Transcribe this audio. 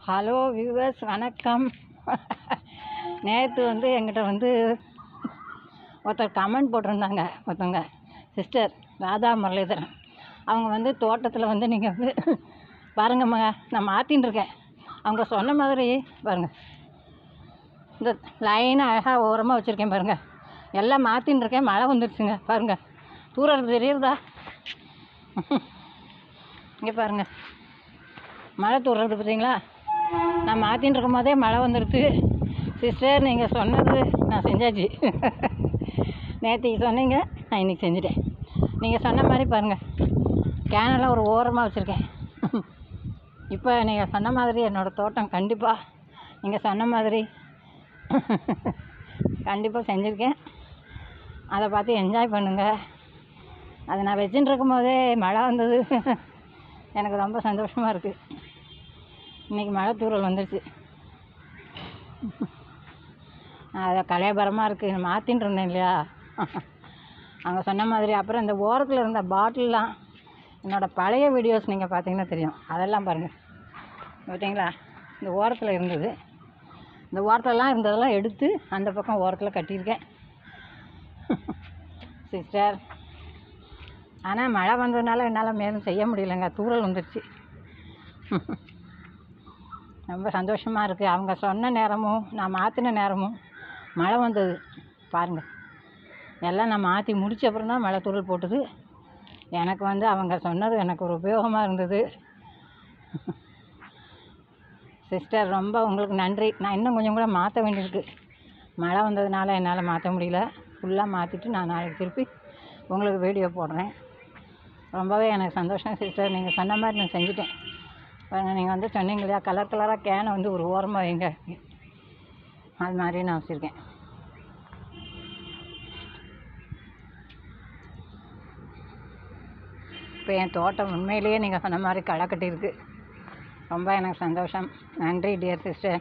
Hello viewers, வணக்கம். நேற்று என்கிட்ட ஒருத்தர் கமெண்ட் போட்டிருந்தாங்க. ஒருத்தவங்க சிஸ்டர் ராதா முரளிதரன். அவங்க தோட்டத்தில் நீங்கள் பாருங்கம்மா, நான் மாற்றின்னு இருக்கேன். அவங்க சொன்ன மாதிரி பாருங்கள், இந்த லைனை அழகாக ஓரமாக வச்சுருக்கேன் பாருங்கள். எல்லாம் மாற்றின்னு இருக்கேன். மழை வந்துடுச்சுங்க பாருங்கள். தூரம் தெரியுறதா? இங்கே பாருங்கள், மழை தூர்றது பார்த்தீங்களா? நான் மாற்றின்னு இருக்கும் போதே மழை வந்துடுது. சிஸ்டர், நீங்கள் சொன்னது நான் செஞ்சாச்சு. நேற்றுக்கு சொன்னீங்க, நான் இன்றைக்கி செஞ்சுட்டேன். நீங்கள் சொன்ன மாதிரி பாருங்கள், கேனெல்லாம் ஒரு ஓரமாக வச்சுருக்கேன். இப்போ நீங்கள் சொன்ன மாதிரி என்னோடய தோட்டம் கண்டிப்பாக நீங்கள் சொன்ன மாதிரி கண்டிப்பாக செஞ்சுருக்கேன். அதை பார்த்து என்ஜாய் பண்ணுங்கள். அதை நான் வச்சுட்டு இருக்கும் போதே மழை வந்தது. எனக்கு ரொம்ப சந்தோஷமாக இருக்குது. இன்றைக்கி மழை தூறல் வந்துடுச்சு. அதை கலையபரமாக இருக்குது. மாற்றின்னு இருந்தேன் இல்லையா, அவங்க சொன்ன மாதிரி. அப்புறம் இந்த ஓரத்தில் இருந்த பாட்டில்லாம், என்னோடய பழைய வீடியோஸ் நீங்கள் பார்த்தீங்கன்னா தெரியும். அதெல்லாம் பாருங்கள், பார்த்தீங்களா? இந்த ஓரத்தில் இருந்தது. இந்த ஓரத்துலலாம் இருந்ததெல்லாம் எடுத்து அந்த பக்கம் ஓரத்தில் கட்டியிருக்கேன். சிஸ்டர், ஆனால் மழை வந்ததுனால என்னால் மேலும் செய்ய முடியலைங்க. தூறல் வந்துடுச்சு. ரொம்ப சந்தோஷமாக இருக்குது. அவங்க சொன்ன நேரமும் நான் மாற்றின நேரமும் மழை வந்தது பாருங்கள். எல்லாம் நான் மாற்றி முடித்த அப்புறம் தான் மழை தூறல் போட்டுது. எனக்கு அவங்க சொன்னது எனக்கு ஒரு உபயோகமாக இருந்தது. சிஸ்டர், ரொம்ப உங்களுக்கு நன்றி. நான் இன்னும் கொஞ்சம் கூட மாற்ற வேண்டியிருக்கு. மழை வந்ததுனால என்னால் மாற்ற முடியல. ஃபுல்லாக மாற்றிட்டு நான் நாளைக்கு திருப்பி உங்களுக்கு வீடியோ போடுறேன். ரொம்பவே எனக்கு சந்தோஷம் சிஸ்டர். நீங்கள் சொன்ன மாதிரி நான் செஞ்சுட்டேன். நீங்கள் சொன்னீங்க இல்லையா, கலர் கலராக கேனை ஒரு ஓரமாக வைங்க, அது மாதிரி நான் வச்சுருக்கேன். இப்போ என் தோட்டம் உண்மையிலேயே நீங்கள் சொன்ன மாதிரி களை கட்டியிருக்கு. ரொம்ப எனக்கு சந்தோஷம். நன்றி டியர் சிஸ்டர்.